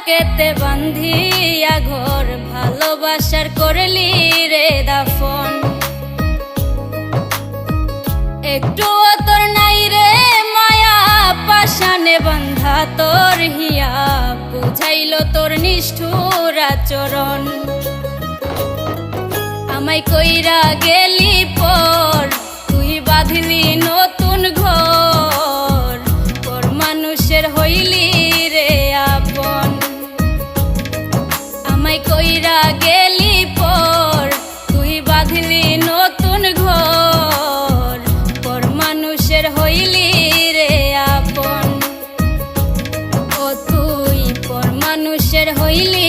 বুকেতে বান্ধিয়া ঘর ভালোবাসার করলি রে দাফন। একটু তোর নাই রে মায়া পাশানে বন্ধা তোর হিয়া বুঝাইল তোর নিষ্ঠুর আচরণ। আমায় কইরা গেলি পর তুই বাঁধলি নতুন ঘর, পর মানুষের হইলি রে আপন। আমায় কইরা গেলি পর তুই বাঁধলি নতুন ঘর, পর মানুষের হইলি রে আপন। ও তুই পর মানুষের হইলি